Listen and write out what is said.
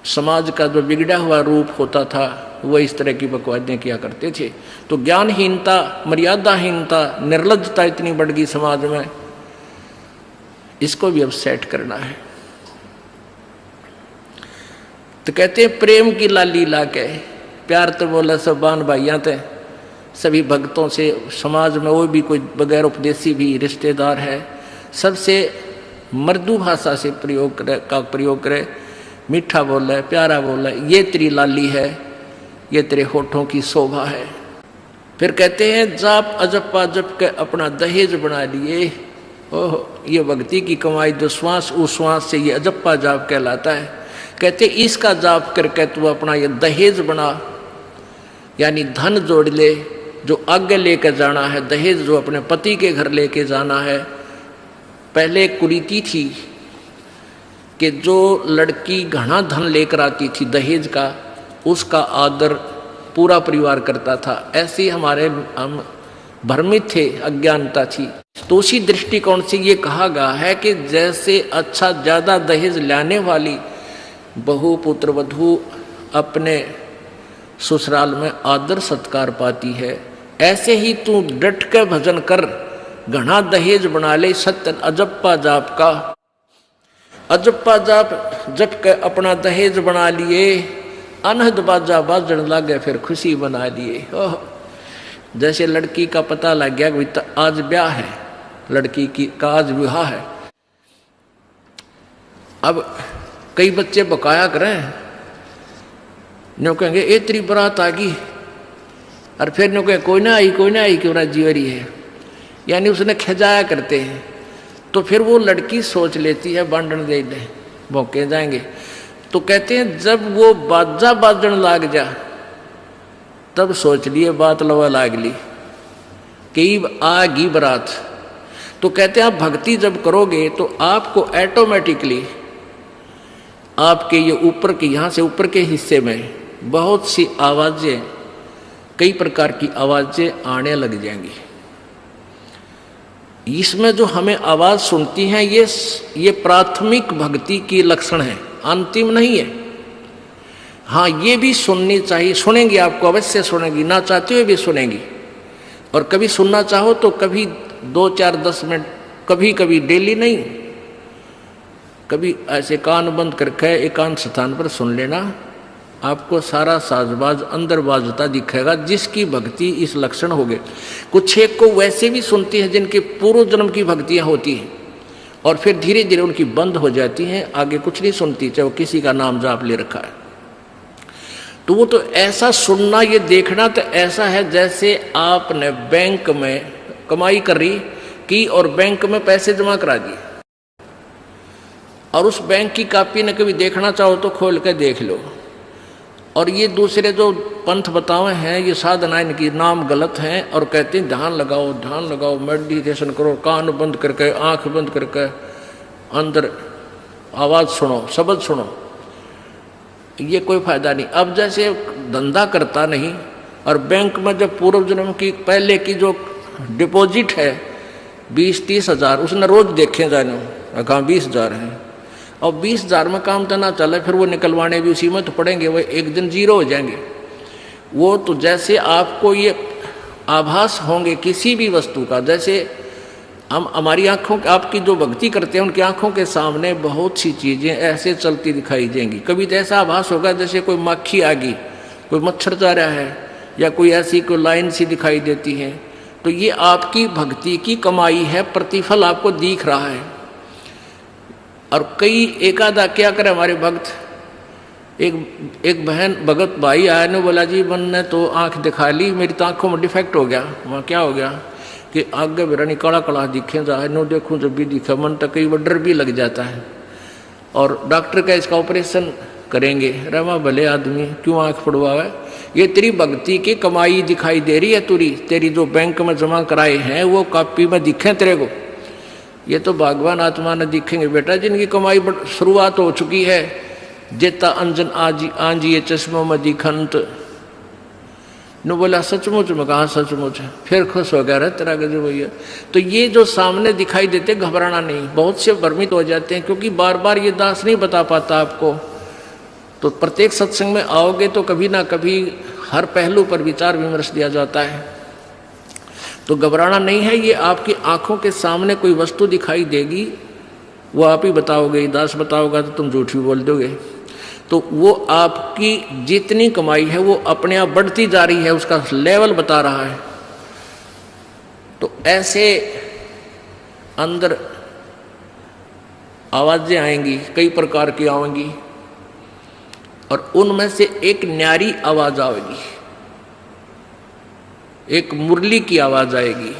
समाज का जो बिगड़ा हुआ रूप होता था वो इस तरह की बकवादें किया करते थे। तो ज्ञानहीनता, मर्यादाहीनता, निर्लज्जता इतनी बढ़ गई समाज में, इसको भी अब सेट करना है। तो कहते हैं प्रेम की लाली लाके, प्यार तो बोला सब बान भाइयां थे, सभी भक्तों से, समाज में वो भी कोई बगैर उपदेशी भी रिश्तेदार है, सबसे मृदु भाषा से प्रयोग करे, मीठा बोला है, प्यारा बोला है, ये तेरी लाली है, ये तेरे होठों की शोभा है। फिर कहते हैं जाप अजप्पा जप के अपना दहेज बना लिए। ओह, ये भक्ति की कमाई जो श्वास उस श्वास से ये अजप्पा जाप कहलाता है। कहते इसका जाप करके तू अपना ये दहेज बना, यानी धन जोड़ ले जो आगे लेकर जाना है, दहेज जो अपने पति के घर लेके जाना है। पहले कुरीति थी कि जो लड़की घना धन लेकर आती थी दहेज का, उसका आदर पूरा परिवार करता था। ऐसे हमारे हम भ्रमित थे, अज्ञानता थी। तो उसी दृष्टिकोण से ये कहा गया है कि जैसे अच्छा ज़्यादा दहेज लाने वाली बहु पुत्र वधू अपने ससुराल में आदर सत्कार पाती है, ऐसे ही तू डट के भजन कर, घना दहेज बना ले सत्य अजप्पा जाप का। अजप्पा जाप जप के अपना दहेज बना लिए, अनहद बाजा बाजन लागे फिर खुशी बना लिए। ओह, जैसे लड़की का पता लग गया कि आज ब्याह है, लड़की की का आज विवाह है। अब कई बच्चे बकाया करें, न्यों कहेंगे ए तेरी बारात आ गई, और फिर न्यों कहें कोई ना आई क्यों ना जीवरी है, यानी उसने खजाया करते हैं। तो फिर वो लड़की सोच लेती है बांधन दे दे, भौंके जाएंगे। तो कहते हैं जब वो बाजा बाजन लाग जा, तब सोच लिए बात लवा लाग ली कि आ गई बारात। तो कहते हैं आप भक्ति जब करोगे तो आपको ऑटोमेटिकली आपके ये ऊपर के, यहाँ से ऊपर के हिस्से में बहुत सी आवाजें, कई प्रकार की आवाजें आने लग जाएंगी। इसमें जो हमें आवाज सुनती हैं ये प्राथमिक भक्ति की लक्षण है, अंतिम नहीं है। हाँ, ये भी सुननी चाहिए, सुनेंगी, आपको अवश्य सुनेंगी, ना चाहते हुए भी सुनेंगी। और कभी सुनना चाहो तो कभी 2, 4, 10 मिनट, कभी कभी डेली नहीं, कभी ऐसे कान बंद करके एकांत स्थान पर सुन लेना, आपको सारा साजबाज अंदर बाजता दिखेगा, जिसकी भक्ति इस लक्षण हो गए। कुछ एक को वैसे भी सुनती हैं जिनके पूर्व जन्म की भक्तियां होती हैं, और फिर धीरे धीरे उनकी बंद हो जाती हैं, आगे कुछ नहीं सुनती, चाहे वो किसी का नाम जाप ले रखा है। तो वो तो ऐसा सुनना, ये देखना तो ऐसा है जैसे आपने बैंक में कमाई करी की और बैंक में पैसे जमा करा दिए, और उस बैंक की कॉपी ने कभी देखना चाहो तो खोल के देख लो। और ये दूसरे जो पंथ बताए हैं, ये साधना इनकी नाम गलत हैं, और कहते हैं ध्यान लगाओ, मेडिटेशन करो, कान बंद करके, आंख बंद करके, अंदर आवाज़ सुनो, शब्द सुनो, ये कोई फायदा नहीं। अब जैसे धंधा करता नहीं, और बैंक में जब पूर्व जन्म की पहले की जो डिपॉजिट है 20-30 हज़ार, उसने रोज देखे जाने, कहाँ 20,000 हैं, और 20,000 में काम तो ना चले, फिर वो निकलवाने भी उसी में तो पड़ेंगे, वो एक दिन जीरो हो जाएंगे। वो तो जैसे आपको ये आभास होंगे किसी भी वस्तु का, जैसे हम हमारी आँखों, आपकी जो भक्ति करते हैं उनकी आँखों के सामने बहुत सी चीज़ें ऐसे चलती दिखाई देंगी। कभी तो ऐसा आभास होगा जैसे कोई मक्खी आ गई, कोई मच्छर जा रहा है, या कोई ऐसी कोई लाइन सी दिखाई देती है। तो ये आपकी भक्ति की कमाई है, प्रतिफल आपको दिख रहा है। और कई एकादा क्या करे हमारे भक्त, एक बहन भगत भाई आया ने बोला जी मैंने तो आंख दिखा ली, मेरी तो आंखों में डिफेक्ट हो गया। वहाँ क्या हो गया कि आगे बेरानी काला काला दिखे जाए, नो देखूँ जब भी दिखा, मन तक कई डर भी लग जाता है। और डॉक्टर का इसका ऑपरेशन करेंगे, रमा भले आदमी क्यों आंख पड़वावे, ये तेरी भक्ति की कमाई दिखाई दे रही है, तेरी जो बैंक में जमा कराए हैं वो कॉपी में दिखे तेरे को, ये तो भगवान आत्मा ने दिखेंगे बेटा, जिनकी कमाई शुरुआत हो चुकी है। जेता अंजन आंजिए चश्मों में दिखंत, ने बोला सचमुच में, कहा सचमुच, फिर खुश हो गया रहा तेरा गजब भैया। तो ये जो सामने दिखाई देते घबराना नहीं, बहुत से भ्रमित हो जाते हैं क्योंकि बार बार ये दास नहीं बता पाता आपको। तो प्रत्येक सत्संग में आओगे तो कभी ना कभी हर पहलू पर विचार विमर्श दिया जाता है। तो घबराना नहीं है, ये आपकी आंखों के सामने कोई वस्तु दिखाई देगी, वो आप ही बताओगे, दास बताओगा तो तुम झूठ भी बोल दोगे। तो वो आपकी जितनी कमाई है वो अपने आप बढ़ती जा रही है, उसका लेवल बता रहा है। तो ऐसे अंदर आवाजें आएंगी, कई प्रकार की आएंगी, और उनमें से एक न्यारी आवाज आएगी, एक मुरली की आवाज आएगी।